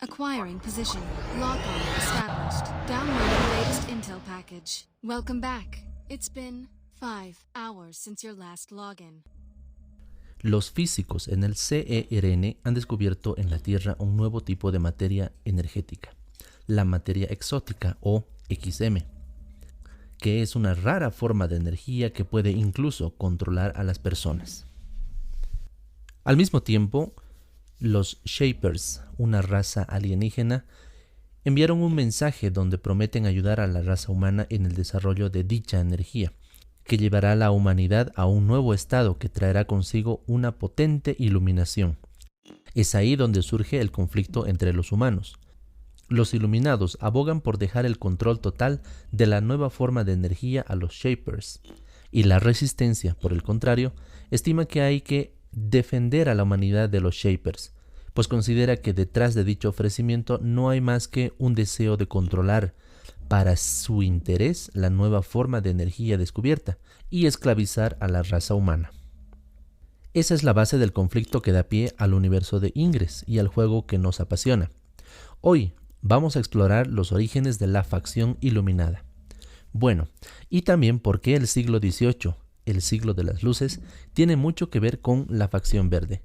Acquiring position. Lock on established. Downloading latest intel package. Welcome back. It's been 5 hours since your last login. Los físicos en el CERN han descubierto en la Tierra un nuevo tipo de materia energética, la materia exótica o XM, que es una rara forma de energía que puede incluso controlar a las personas. Al mismo tiempo, los Shapers, una raza alienígena, enviaron un mensaje donde prometen ayudar a la raza humana en el desarrollo de dicha energía, que llevará a la humanidad a un nuevo estado que traerá consigo una potente iluminación. Es ahí donde surge el conflicto entre los humanos. Los iluminados abogan por dejar el control total de la nueva forma de energía a los Shapers, y la resistencia, por el contrario, estima que hay que defender a la humanidad de los Shapers, pues considera que detrás de dicho ofrecimiento no hay más que un deseo de controlar para su interés la nueva forma de energía descubierta y esclavizar a la raza humana. Esa es la base del conflicto que da pie al universo de Ingress y al juego que nos apasiona. Hoy vamos a explorar los orígenes de la facción iluminada. Bueno, y también por qué el siglo XVIII, el siglo de las luces, tiene mucho que ver con la facción verde.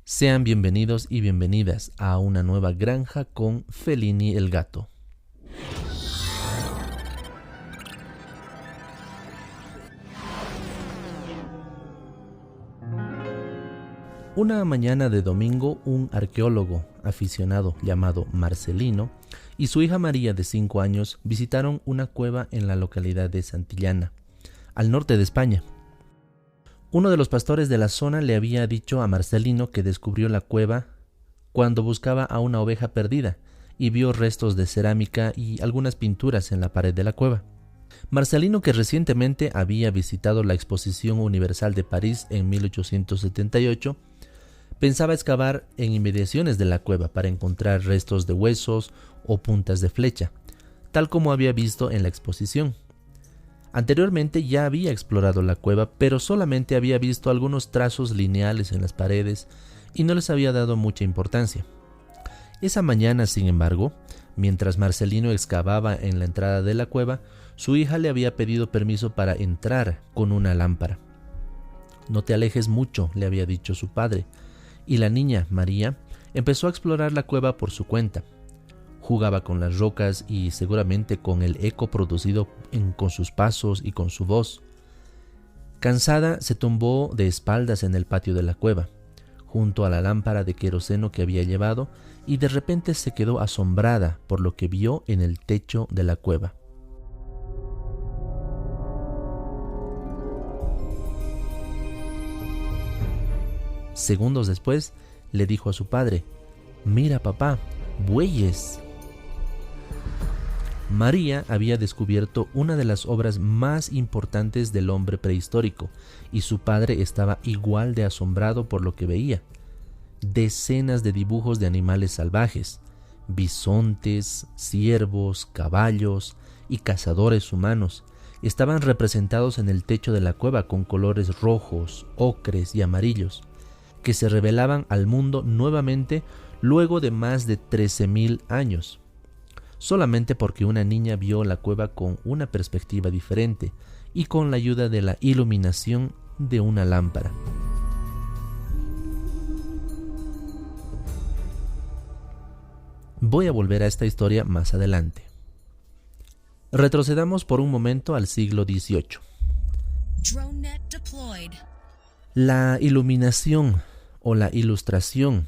Sean bienvenidos y bienvenidas a una nueva granja con Felini el gato. Una mañana de domingo, un arqueólogo aficionado llamado Marcelino y su hija María de 5 años visitaron una cueva en la localidad de Santillana, al norte de España. Uno de los pastores de la zona le había dicho a Marcelino que descubrió la cueva cuando buscaba a una oveja perdida y vio restos de cerámica y algunas pinturas en la pared de la cueva. Marcelino, que recientemente había visitado la Exposición Universal de París en 1878, pensaba excavar en inmediaciones de la cueva para encontrar restos de huesos o puntas de flecha, tal como había visto en la exposición. Anteriormente ya había explorado la cueva, pero solamente había visto algunos trazos lineales en las paredes y no les había dado mucha importancia. Esa mañana, sin embargo, mientras Marcelino excavaba en la entrada de la cueva, su hija le había pedido permiso para entrar con una lámpara. «No te alejes mucho», le había dicho su padre, y la niña, María, empezó a explorar la cueva por su cuenta. Jugaba con las rocas y seguramente con el eco producido con sus pasos y con su voz. Cansada, se tumbó de espaldas en el patio de la cueva, junto a la lámpara de queroseno que había llevado, y de repente se quedó asombrada por lo que vio en el techo de la cueva. Segundos después, le dijo a su padre: «Mira, papá, bueyes». María había descubierto una de las obras más importantes del hombre prehistórico, y su padre estaba igual de asombrado por lo que veía. Decenas de dibujos de animales salvajes, bisontes, ciervos, caballos y cazadores humanos, estaban representados en el techo de la cueva con colores rojos, ocres y amarillos, que se revelaban al mundo nuevamente luego de más de 13.000 años. Solamente porque una niña vio la cueva con una perspectiva diferente y con la ayuda de la iluminación de una lámpara. Voy a volver a esta historia más adelante. Retrocedamos por un momento al siglo XVIII. La iluminación o la ilustración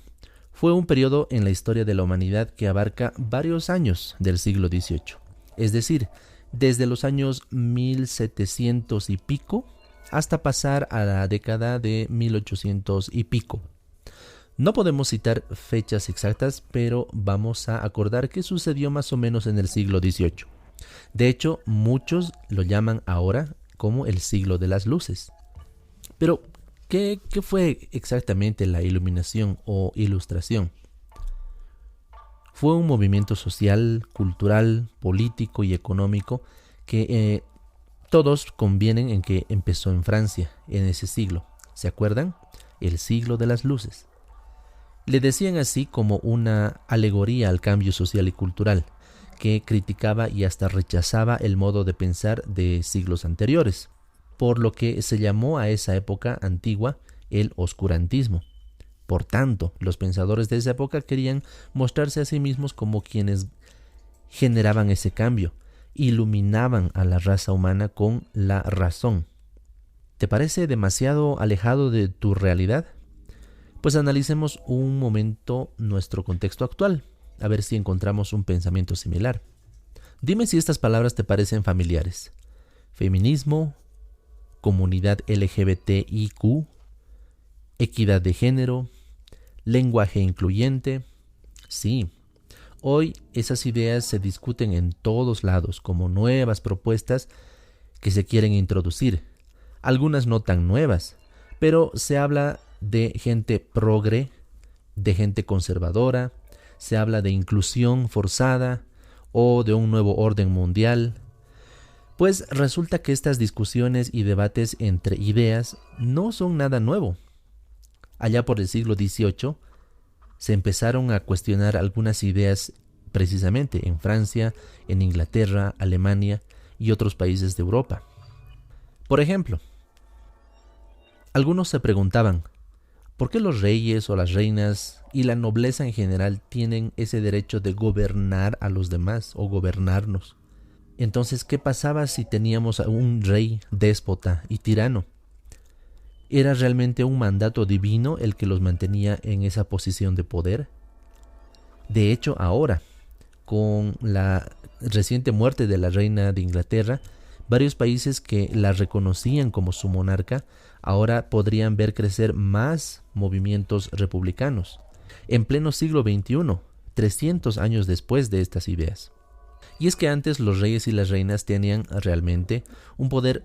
fue un periodo en la historia de la humanidad que abarca varios años del siglo XVIII, es decir, desde los años 1700 y pico hasta pasar a la década de 1800 y pico. No podemos citar fechas exactas, pero vamos a acordar que sucedió más o menos en el siglo XVIII. De hecho, muchos lo llaman ahora como el siglo de las luces. Pero, ¿qué fue exactamente la iluminación o ilustración? Fue un movimiento social, cultural, político y económico que todos convienen en que empezó en Francia en ese siglo. ¿Se acuerdan? El siglo de las luces. Le decían así como una alegoría al cambio social y cultural, que criticaba y hasta rechazaba el modo de pensar de siglos anteriores, por lo que se llamó a esa época antigua el oscurantismo. Por tanto, los pensadores de esa época querían mostrarse a sí mismos como quienes generaban ese cambio, iluminaban a la raza humana con la razón. ¿Te parece demasiado alejado de tu realidad? Pues analicemos un momento nuestro contexto actual, a ver si encontramos un pensamiento similar. Dime si estas palabras te parecen familiares. Feminismo, comunidad LGBTIQ, equidad de género, lenguaje incluyente. Sí, hoy esas ideas se discuten en todos lados como nuevas propuestas que se quieren introducir. Algunas no tan nuevas, pero se habla de gente progre, de gente conservadora, se habla de inclusión forzada o de un nuevo orden mundial. Pues resulta que estas discusiones y debates entre ideas no son nada nuevo. Allá por el siglo XVIII se empezaron a cuestionar algunas ideas precisamente en Francia, en Inglaterra, Alemania y otros países de Europa. Por ejemplo, algunos se preguntaban, ¿por qué los reyes o las reinas y la nobleza en general tienen ese derecho de gobernar a los demás o gobernarnos? Entonces, ¿qué pasaba si teníamos a un rey déspota y tirano? ¿Era realmente un mandato divino el que los mantenía en esa posición de poder? De hecho, ahora, con la reciente muerte de la reina de Inglaterra, varios países que la reconocían como su monarca ahora podrían ver crecer más movimientos republicanos, en pleno siglo XXI, 300 años después de estas ideas. Y es que antes los reyes y las reinas tenían realmente un poder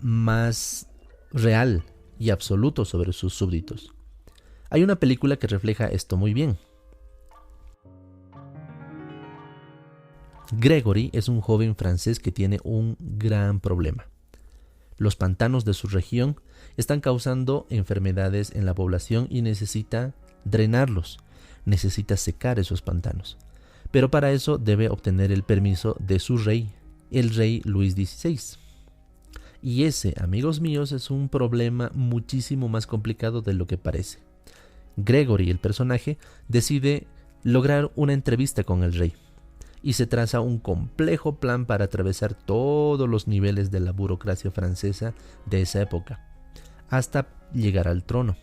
más real y absoluto sobre sus súbditos. Hay una película que refleja esto muy bien. Gregory es un joven francés que tiene un gran problema. Los pantanos de su región están causando enfermedades en la población y necesita drenarlos, necesita secar esos pantanos. Pero para eso debe obtener el permiso de su rey, el rey Luis XVI. Y ese, amigos míos, es un problema muchísimo más complicado de lo que parece. Gregory, el personaje, decide lograr una entrevista con el rey y se traza un complejo plan para atravesar todos los niveles de la burocracia francesa de esa época, hasta llegar al trono.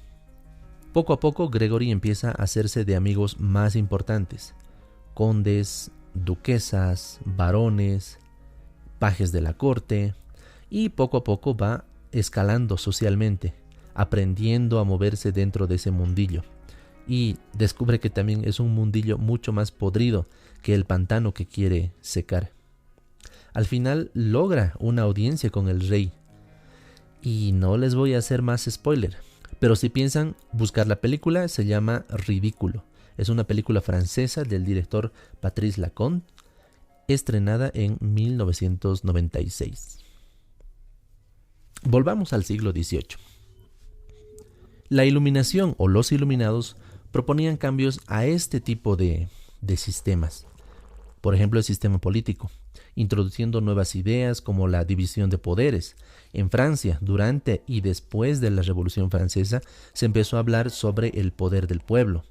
Poco a poco, Gregory empieza a hacerse de amigos más importantes: condes, duquesas, barones, pajes de la corte, y poco a poco va escalando socialmente, aprendiendo a moverse dentro de ese mundillo. Y descubre que también es un mundillo mucho más podrido que el pantano que quiere secar. Al final logra una audiencia con el rey. Y no les voy a hacer más spoiler, pero si piensan buscar la película, se llama Ridículo. Es una película francesa del director Patrice Lacombe, estrenada en 1996. Volvamos al siglo XVIII. La iluminación o los iluminados proponían cambios a este tipo de sistemas. Por ejemplo, el sistema político, introduciendo nuevas ideas como la división de poderes. En Francia, durante y después de la Revolución Francesa, se empezó a hablar sobre el poder del pueblo,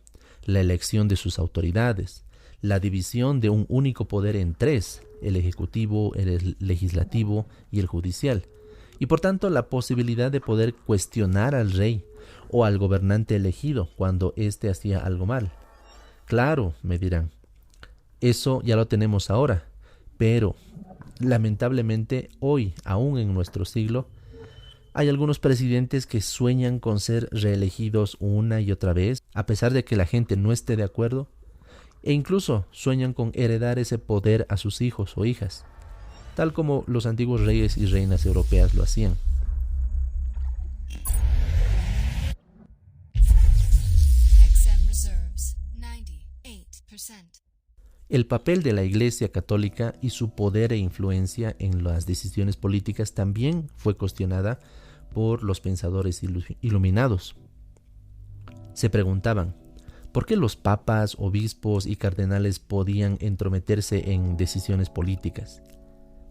la elección de sus autoridades, la división de un único poder en tres: el ejecutivo, el legislativo y el judicial, y por tanto la posibilidad de poder cuestionar al rey o al gobernante elegido cuando éste hacía algo mal. Claro, me dirán, eso ya lo tenemos ahora, pero lamentablemente hoy, aún en nuestro siglo, hay algunos presidentes que sueñan con ser reelegidos una y otra vez, a pesar de que la gente no esté de acuerdo, e incluso sueñan con heredar ese poder a sus hijos o hijas, tal como los antiguos reyes y reinas europeas lo hacían. XM reserves 98%. El papel de la Iglesia Católica y su poder e influencia en las decisiones políticas también fue cuestionada por los pensadores iluminados. Se preguntaban, ¿Por qué los papas, obispos y cardenales podían entrometerse en decisiones políticas?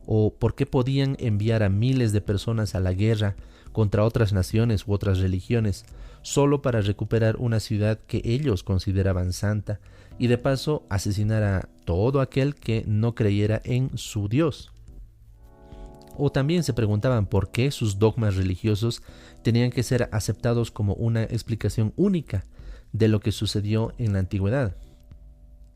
¿O por qué podían enviar a miles de personas a la guerra contra otras naciones u otras religiones solo para recuperar una ciudad que ellos consideraban santa y de paso asesinar a todo aquel que no creyera en su Dios? O también se preguntaban por qué sus dogmas religiosos tenían que ser aceptados como una explicación única de lo que sucedió en la antigüedad.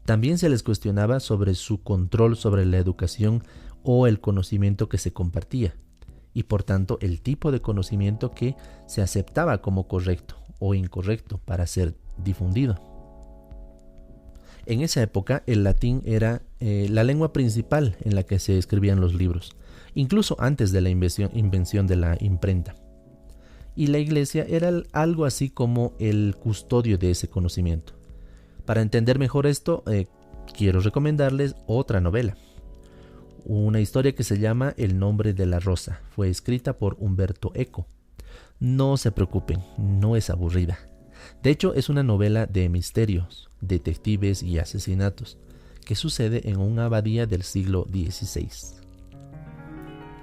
También se les cuestionaba sobre su control sobre la educación o el conocimiento que se compartía, y por tanto el tipo de conocimiento que se aceptaba como correcto o incorrecto para ser difundido. En esa época el latín era la lengua principal en la que se escribían los libros, incluso antes de la invención de la imprenta. Y la iglesia era algo así como el custodio de ese conocimiento. Para entender mejor esto, quiero recomendarles otra novela. Una historia que se llama El nombre de la rosa. Fue escrita por Umberto Eco. No se preocupen, no es aburrida. De hecho, es una novela de misterios, detectives y asesinatos, que sucede en una abadía del siglo XVI.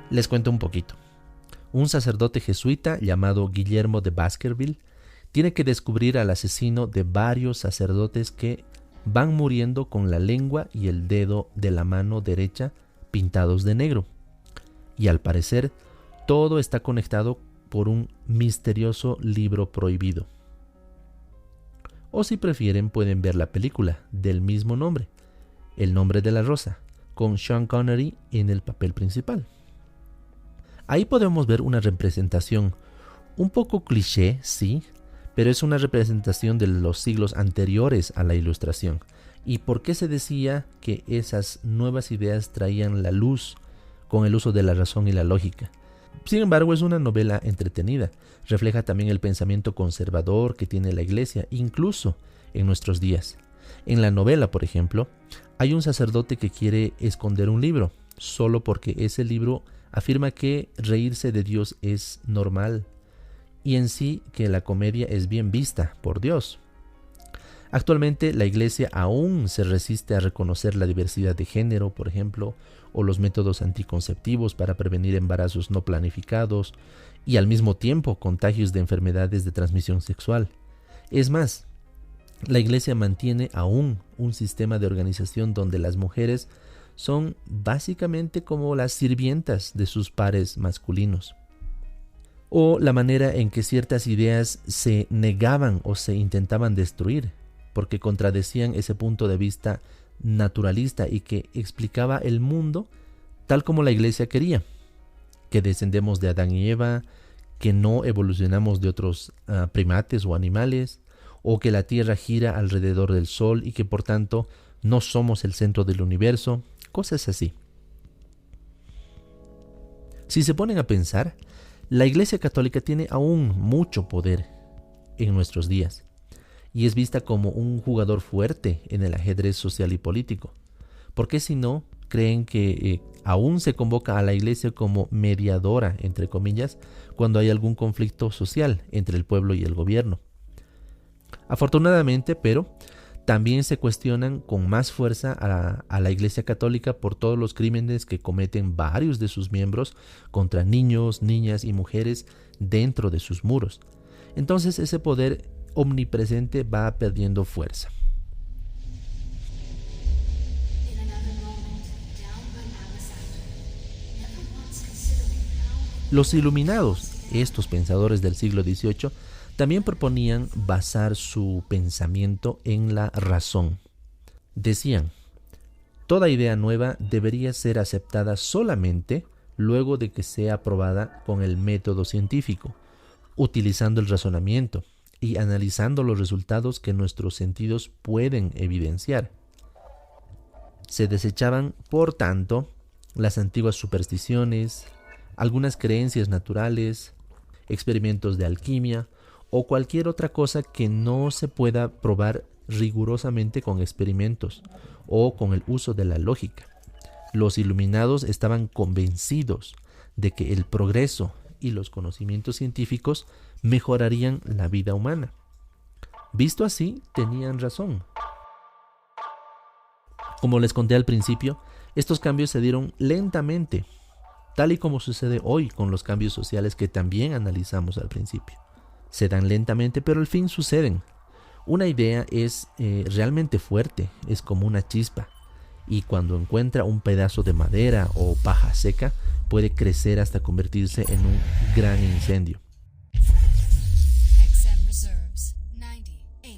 Les cuento un poquito. Un sacerdote jesuita llamado Guillermo de Baskerville tiene que descubrir al asesino de varios sacerdotes que van muriendo con la lengua y el dedo de la mano derecha pintados de negro. Y al parecer, todo está conectado por un misterioso libro prohibido. O si prefieren, pueden ver la película del mismo nombre, El nombre de la rosa, con Sean Connery en el papel principal. Ahí podemos ver una representación un poco cliché, sí, pero es una representación de los siglos anteriores a la Ilustración. ¿Y por qué se decía que esas nuevas ideas traían la luz con el uso de la razón y la lógica? Sin embargo, es una novela entretenida. Refleja también el pensamiento conservador que tiene la Iglesia, incluso en nuestros días. En la novela, por ejemplo, hay un sacerdote que quiere esconder un libro, solo porque ese libro afirma que reírse de Dios es normal y en sí que la comedia es bien vista por Dios. Actualmente la Iglesia aún se resiste a reconocer la diversidad de género, por ejemplo, o los métodos anticonceptivos para prevenir embarazos no planificados y al mismo tiempo contagios de enfermedades de transmisión sexual. Es más, la Iglesia mantiene aún un sistema de organización donde las mujeres son básicamente como las sirvientas de sus pares masculinos. O la manera en que ciertas ideas se negaban o se intentaban destruir, porque contradecían ese punto de vista naturalista y que explicaba el mundo tal como la Iglesia quería, que descendemos de Adán y Eva, que no evolucionamos de otros primates o animales, o que la Tierra gira alrededor del Sol y que por tanto no somos el centro del universo, cosas así. Si se ponen a pensar, la Iglesia Católica tiene aún mucho poder en nuestros días y es vista como un jugador fuerte en el ajedrez social y político. ¿Por qué si no creen que aún se convoca a la Iglesia como mediadora, entre comillas, cuando hay algún conflicto social entre el pueblo y el gobierno? Afortunadamente, pero también se cuestionan con más fuerza a la Iglesia Católica por todos los crímenes que cometen varios de sus miembros contra niños, niñas y mujeres dentro de sus muros. Entonces ese poder omnipresente va perdiendo fuerza. Los iluminados, estos pensadores del siglo XVIII, también proponían basar su pensamiento en la razón. Decían, toda idea nueva debería ser aceptada solamente luego de que sea aprobada con el método científico, utilizando el razonamiento y analizando los resultados que nuestros sentidos pueden evidenciar. Se desechaban, por tanto, las antiguas supersticiones, algunas creencias naturales, experimentos de alquimia o cualquier otra cosa que no se pueda probar rigurosamente con experimentos o con el uso de la lógica. Los iluminados estaban convencidos de que el progreso y los conocimientos científicos mejorarían la vida humana. Visto así, tenían razón. Como les conté al principio, estos cambios se dieron lentamente, tal y como sucede hoy con los cambios sociales que también analizamos al principio. Se dan lentamente, pero al fin suceden. Una idea es realmente fuerte, es como una chispa, y cuando encuentra un pedazo de madera o paja seca, puede crecer hasta convertirse en un gran incendio.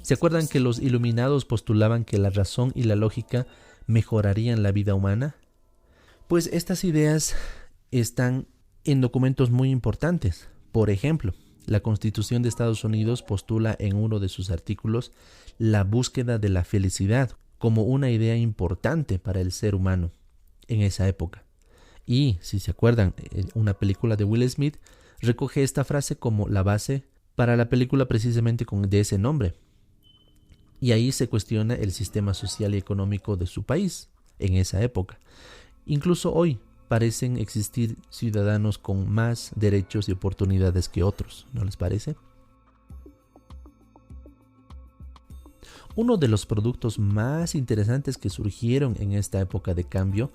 ¿Se acuerdan que los iluminados postulaban que la razón y la lógica mejorarían la vida humana? Pues estas ideas están en documentos muy importantes. Por ejemplo, la Constitución de Estados Unidos postula en uno de sus artículos la búsqueda de la felicidad como una idea importante para el ser humano en esa época. Y, si se acuerdan, una película de Will Smith recoge esta frase como la base para la película precisamente de ese nombre. Y ahí se cuestiona el sistema social y económico de su país en esa época. Incluso hoy parecen existir ciudadanos con más derechos y oportunidades que otros, ¿no les parece? Uno de los productos más interesantes que surgieron en esta época de cambio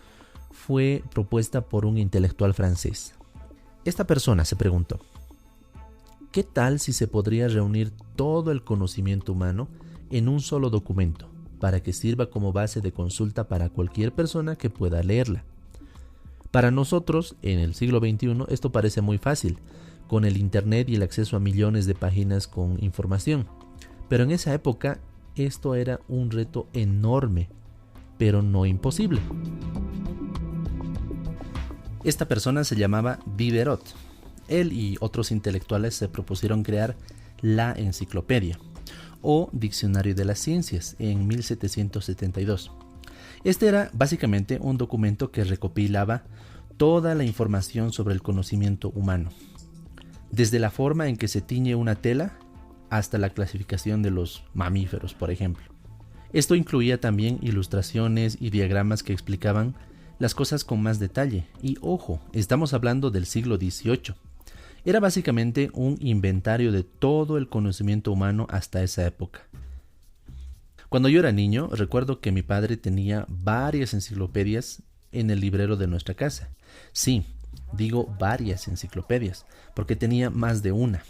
fue propuesta por un intelectual francés. Esta persona se preguntó, ¿qué tal si se podría reunir todo el conocimiento humano en un solo documento para que sirva como base de consulta para cualquier persona que pueda leerla? Para nosotros, en el siglo XXI, esto parece muy fácil, con el internet y el acceso a millones de páginas con información. Pero en esa época, esto era un reto enorme, pero no imposible. Esta persona se llamaba Diderot. Él y otros intelectuales se propusieron crear la enciclopedia, o Diccionario de las Ciencias, en 1772. Este era básicamente un documento que recopilaba toda la información sobre el conocimiento humano, desde la forma en que se tiñe una tela hasta la clasificación de los mamíferos, por ejemplo. Esto incluía también ilustraciones y diagramas que explicaban las cosas con más detalle. Y ojo, estamos hablando del siglo XVIII. Era básicamente un inventario de todo el conocimiento humano hasta esa época. Cuando yo era niño, recuerdo que mi padre tenía varias enciclopedias en el librero de nuestra casa. Sí, digo varias enciclopedias, porque tenía más de una.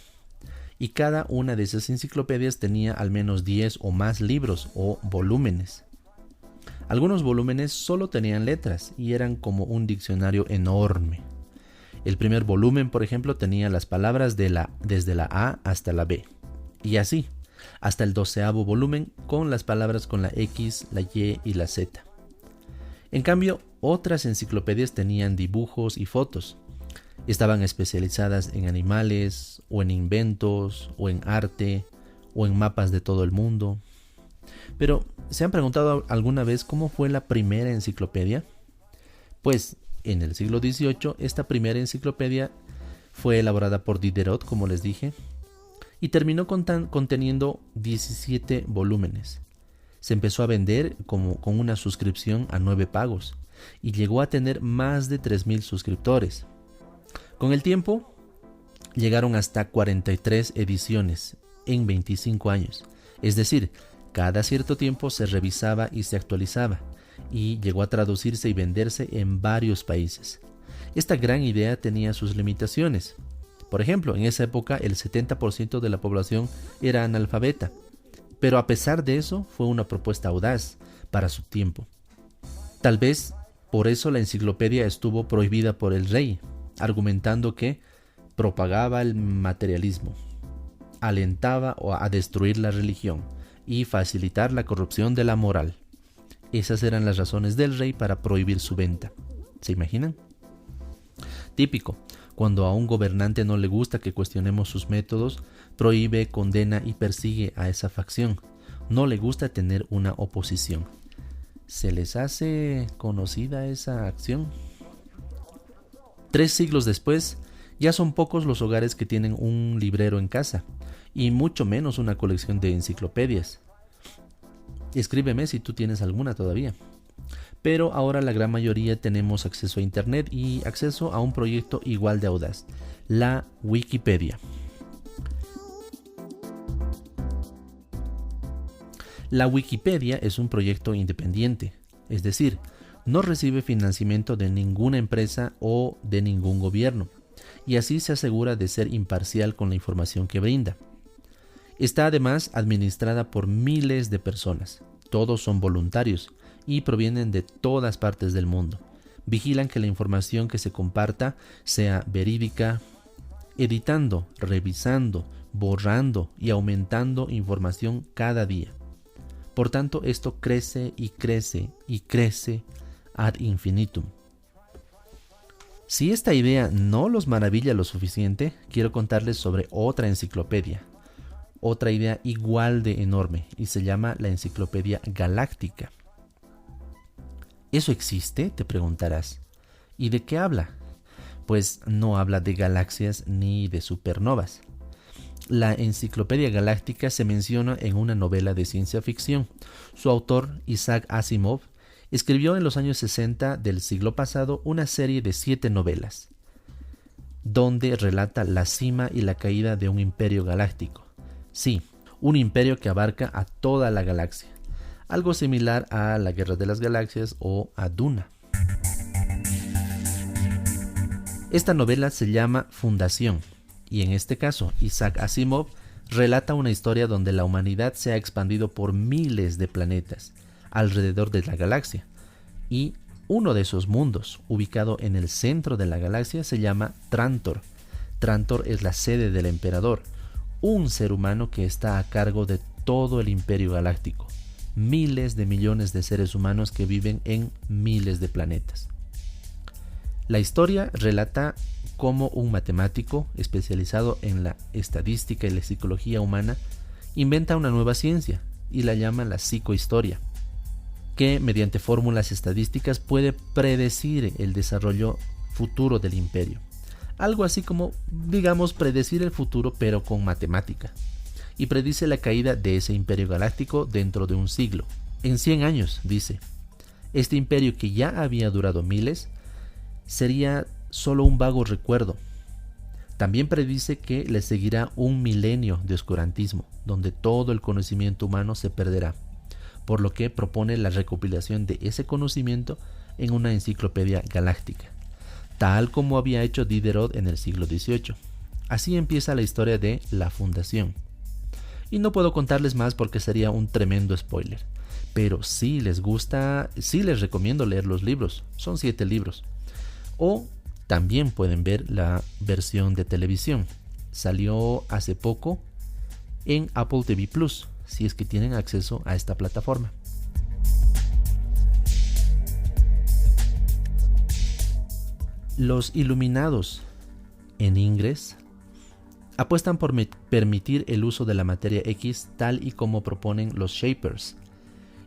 Y cada una de esas enciclopedias tenía al menos 10 o más libros o volúmenes. Algunos volúmenes solo tenían letras y eran como un diccionario enorme. El primer volumen, por ejemplo, tenía las palabras desde la A hasta la B. Y así, hasta el 12º volumen con las palabras con la X, la Y y la Z. En cambio, otras enciclopedias tenían dibujos y fotos. Estaban especializadas en animales, o en inventos, o en arte, o en mapas de todo el mundo. Pero, ¿se han preguntado alguna vez cómo fue la primera enciclopedia? Pues, en el siglo XVIII, esta primera enciclopedia fue elaborada por Diderot, como les dije, y terminó conteniendo 17 volúmenes. Se empezó a vender con una suscripción a 9 pagos y llegó a tener más de 3,000 suscriptores. Con el tiempo, llegaron hasta 43 ediciones en 25 años. Es decir, cada cierto tiempo se revisaba y se actualizaba, y llegó a traducirse y venderse en varios países. Esta gran idea tenía sus limitaciones. Por ejemplo, en esa época el 70% de la población era analfabeta, pero a pesar de eso fue una propuesta audaz para su tiempo. Tal vez por eso la enciclopedia estuvo prohibida por el rey, argumentando que propagaba el materialismo, alentaba a destruir la religión y facilitar la corrupción de la moral. Esas eran las razones del rey para prohibir su venta. ¿Se imaginan? Típico, cuando a un gobernante no le gusta que cuestionemos sus métodos, prohíbe, condena y persigue a esa facción. No le gusta tener una oposición. ¿Se les hace conocida esa acción? 3 siglos después, ya son pocos los hogares que tienen un librero en casa, y mucho menos una colección de enciclopedias. Escríbeme si tú tienes alguna todavía. Pero ahora la gran mayoría tenemos acceso a internet y acceso a un proyecto igual de audaz, la Wikipedia. La Wikipedia es un proyecto independiente, es decir, no recibe financiamiento de ninguna empresa o de ningún gobierno, y así se asegura de ser imparcial con la información que brinda. Está además administrada por miles de personas. Todos son voluntarios y provienen de todas partes del mundo. Vigilan que la información que se comparta sea verídica, editando, revisando, borrando y aumentando información cada día. Por tanto, esto crece y crece y crece ad infinitum. Si esta idea no los maravilla lo suficiente, quiero contarles sobre otra enciclopedia, otra idea igual de enorme, y se llama la Enciclopedia Galáctica. ¿Eso existe?, te preguntarás. ¿Y de qué habla? Pues no habla de galaxias ni de supernovas. La Enciclopedia Galáctica se menciona en una novela de ciencia ficción. Su autor, Isaac Asimov, escribió en los años 60 del siglo pasado una serie de 7 novelas, donde relata la cima y la caída de un imperio galáctico. Sí, un imperio que abarca a toda la galaxia, algo similar a la Guerra de las Galaxias o a Duna. Esta novela se llama Fundación, y en este caso Isaac Asimov relata una historia donde la humanidad se ha expandido por miles de planetas alrededor de la galaxia, y uno de esos mundos, ubicado en el centro de la galaxia, se llama Trantor. Trantor es la sede del emperador, un ser humano que está a cargo de todo el imperio galáctico, miles de millones de seres humanos que viven en miles de planetas. La historia relata cómo un matemático especializado en la estadística y la psicología humana inventa una nueva ciencia y la llama la psicohistoria, que mediante fórmulas estadísticas puede predecir el desarrollo futuro del imperio. Algo así como, digamos, predecir el futuro pero con matemática. Y predice la caída de ese imperio galáctico dentro de un siglo. En 100 años, dice. Este imperio, que ya había durado miles, sería solo un vago recuerdo. También predice que le seguirá un milenio de oscurantismo, donde todo el conocimiento humano se perderá, por lo que propone la recopilación de ese conocimiento en una enciclopedia galáctica, tal como había hecho Diderot en el siglo XVIII. Así empieza la historia de la Fundación. Y no puedo contarles más porque sería un tremendo spoiler. Pero si les gusta, sí les recomiendo leer los libros. Son 7 libros. O también pueden ver la versión de televisión. Salió hace poco en Apple TV Plus, si es que tienen acceso a esta plataforma. Los iluminados, en inglés, apuestan por permitir el uso de la materia X tal y como proponen los Shapers.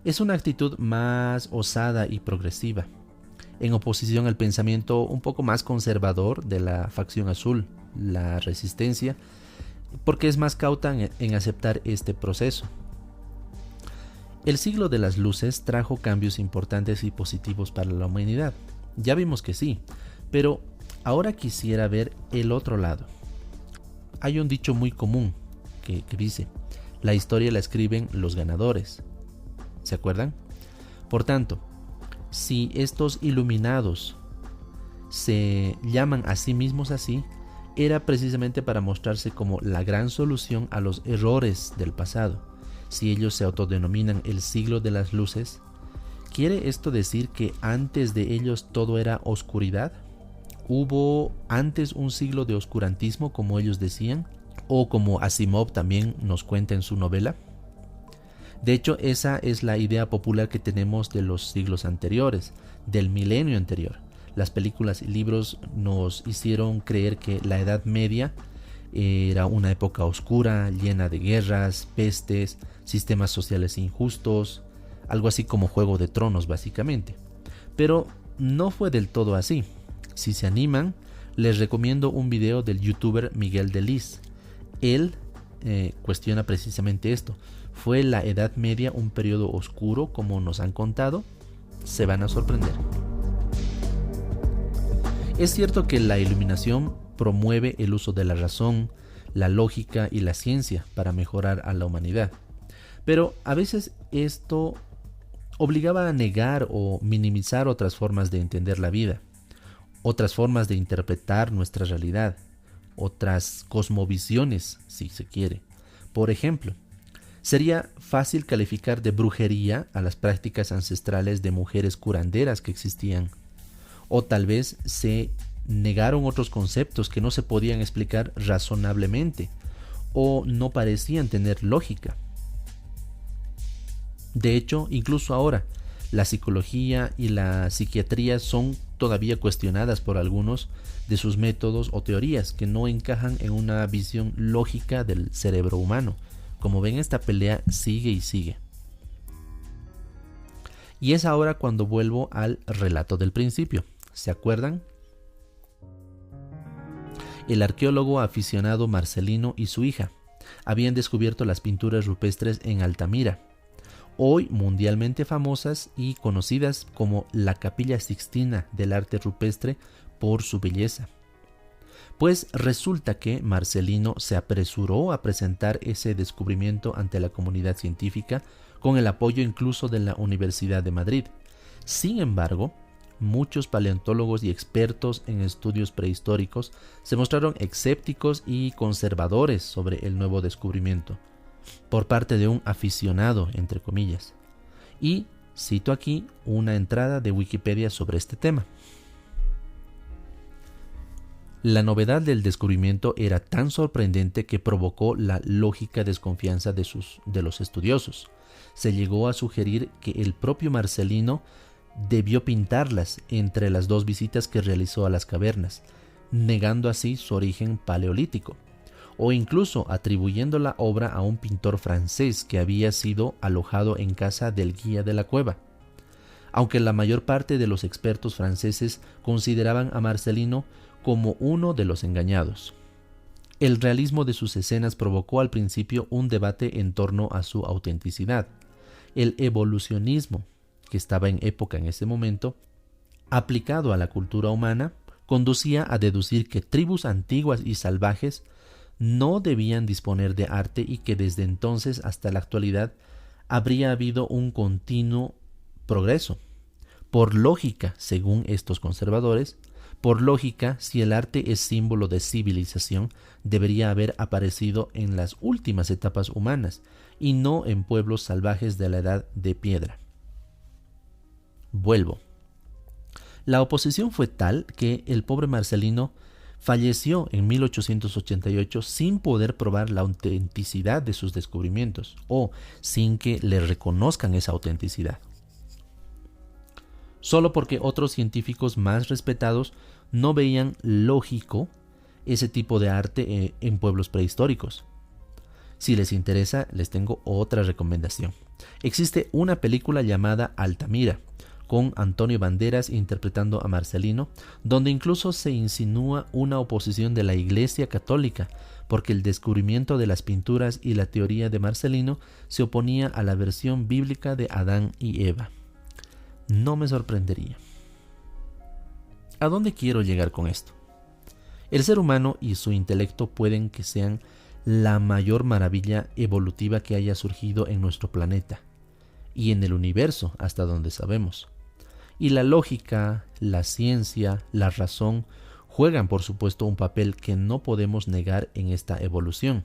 Es una actitud más osada y progresiva, en oposición al pensamiento un poco más conservador de la facción azul, la Resistencia, porque es más cauta en aceptar este proceso. El siglo de las luces trajo cambios importantes y positivos para la humanidad. Ya vimos que sí, pero ahora quisiera ver el otro lado. Hay un dicho muy común que dice: la historia la escriben los ganadores. ¿Se acuerdan? Por tanto, si estos iluminados se llaman a sí mismos así, era precisamente para mostrarse como la gran solución a los errores del pasado. Si ellos se autodenominan el siglo de las luces, ¿quiere esto decir que antes de ellos todo era oscuridad? ¿Hubo antes un siglo de oscurantismo, como ellos decían? ¿O como Asimov también nos cuenta en su novela? De hecho, esa es la idea popular que tenemos de los siglos anteriores, del milenio anterior. Las películas y libros nos hicieron creer que la Edad Media era una época oscura, llena de guerras, pestes, sistemas sociales injustos, algo así como Juego de Tronos básicamente. Pero no fue del todo así. Si se animan, les recomiendo un video del youtuber Miguel Delis. Él cuestiona precisamente esto. ¿Fue la Edad Media un periodo oscuro como nos han contado? Se van a sorprender. Es cierto que la iluminación promueve el uso de la razón, la lógica y la ciencia para mejorar a la humanidad. Pero a veces esto obligaba a negar o minimizar otras formas de entender la vida, otras formas de interpretar nuestra realidad, otras cosmovisiones, si se quiere. Por ejemplo, sería fácil calificar de brujería a las prácticas ancestrales de mujeres curanderas que existían, o tal vez se negaron otros conceptos que no se podían explicar razonablemente o no parecían tener lógica. De hecho, incluso ahora, la psicología y la psiquiatría son todavía cuestionadas por algunos de sus métodos o teorías que no encajan en una visión lógica del cerebro humano. Como ven, esta pelea sigue y sigue. Y es ahora cuando vuelvo al relato del principio. ¿Se acuerdan? El arqueólogo aficionado Marcelino y su hija habían descubierto las pinturas rupestres en Altamira, hoy mundialmente famosas y conocidas como la Capilla Sixtina del arte rupestre por su belleza. Pues resulta que Marcelino se apresuró a presentar ese descubrimiento ante la comunidad científica con el apoyo incluso de la Universidad de Madrid. Sin embargo, muchos paleontólogos y expertos en estudios prehistóricos se mostraron escépticos y conservadores sobre el nuevo descubrimiento por parte de un aficionado, entre comillas. Y cito aquí una entrada de Wikipedia sobre este tema. La novedad del descubrimiento era tan sorprendente que provocó la lógica desconfianza de los estudiosos. Se llegó a sugerir que el propio Marcelino debió pintarlas entre las dos visitas que realizó a las cavernas, negando así su origen paleolítico, o incluso atribuyendo la obra a un pintor francés que había sido alojado en casa del guía de la cueva. Aunque la mayor parte de los expertos franceses consideraban a Marcelino como uno de los engañados. El realismo de sus escenas provocó al principio un debate en torno a su autenticidad. El evolucionismo, que estaba en época en ese momento, aplicado a la cultura humana, conducía a deducir que tribus antiguas y salvajes no debían disponer de arte y que desde entonces hasta la actualidad habría habido un continuo progreso. Por lógica, según estos conservadores, por lógica, si el arte es símbolo de civilización, debería haber aparecido en las últimas etapas humanas y no en pueblos salvajes de la edad de piedra. Vuelvo. La oposición fue tal que el pobre Marcelino falleció en 1888 sin poder probar la autenticidad de sus descubrimientos o sin que le reconozcan esa autenticidad. Solo porque otros científicos más respetados no veían lógico ese tipo de arte en pueblos prehistóricos. Si les interesa, les tengo otra recomendación. Existe una película llamada Altamira, con Antonio Banderas interpretando a Marcelino, donde incluso se insinúa una oposición de la Iglesia Católica, porque el descubrimiento de las pinturas y la teoría de Marcelino se oponía a la versión bíblica de Adán y Eva. No me sorprendería. ¿A dónde quiero llegar con esto? El ser humano y su intelecto pueden que sean la mayor maravilla evolutiva que haya surgido en nuestro planeta y en el universo hasta donde sabemos. Y la lógica, la ciencia, la razón juegan por supuesto un papel que no podemos negar en esta evolución.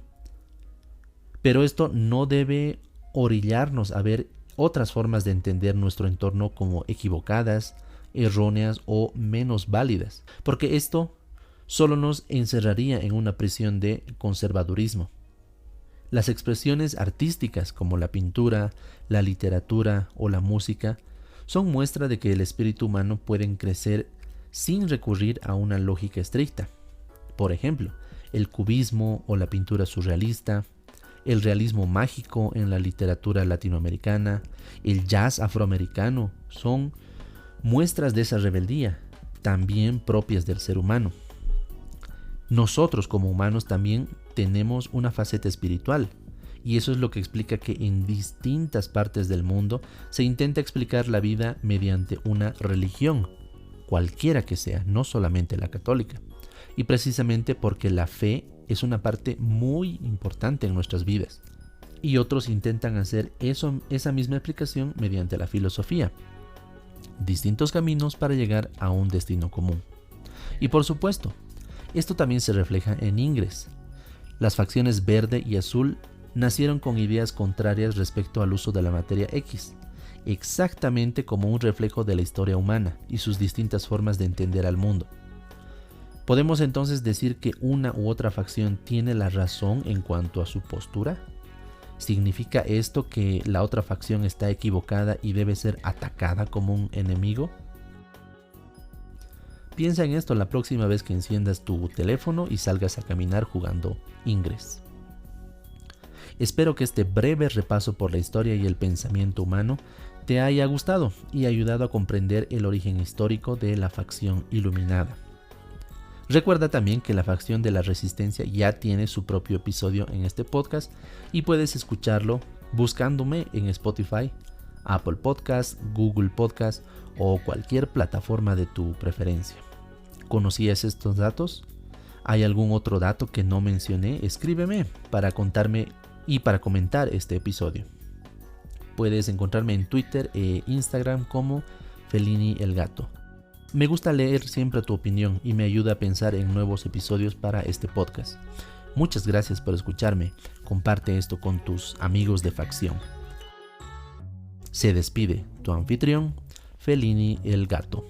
Pero esto no debe orillarnos a ver otras formas de entender nuestro entorno como equivocadas, erróneas o menos válidas, porque esto solo nos encerraría en una prisión de conservadurismo. Las expresiones artísticas como la pintura, la literatura o la música son muestra de que el espíritu humano puede crecer sin recurrir a una lógica estricta. Por ejemplo, el cubismo o la pintura surrealista, el realismo mágico en la literatura latinoamericana, el jazz afroamericano son muestras de esa rebeldía, también propias del ser humano. Nosotros como humanos también tenemos una faceta espiritual, y eso es lo que explica que en distintas partes del mundo se intenta explicar la vida mediante una religión, cualquiera que sea, no solamente la católica, y precisamente porque la fe es una parte muy importante en nuestras vidas. y otros intentan hacer esa misma explicación mediante la filosofía. Distintos caminos para llegar a un destino común. Y por supuesto, esto también se refleja en Ingress. Las facciones verde y azul nacieron con ideas contrarias respecto al uso de la materia X, exactamente como un reflejo de la historia humana y sus distintas formas de entender al mundo. ¿Podemos entonces decir que una u otra facción tiene la razón en cuanto a su postura? ¿Significa esto que la otra facción está equivocada y debe ser atacada como un enemigo? Piensa en esto la próxima vez que enciendas tu teléfono y salgas a caminar jugando Ingress. Espero que este breve repaso por la historia y el pensamiento humano te haya gustado y ayudado a comprender el origen histórico de la facción iluminada. Recuerda también que la facción de la Resistencia ya tiene su propio episodio en este podcast y puedes escucharlo buscándome en Spotify, Apple Podcast, Google Podcast o cualquier plataforma de tu preferencia. ¿Conocías estos datos? ¿Hay algún otro dato que no mencioné? Escríbeme para contarme y para comentar este episodio. Puedes encontrarme en Twitter e Instagram como Fellini el Gato. Me gusta leer siempre tu opinión y me ayuda a pensar en nuevos episodios para este podcast. Muchas gracias por escucharme. Comparte esto con tus amigos de facción. Se despide tu anfitrión, Fellini el Gato.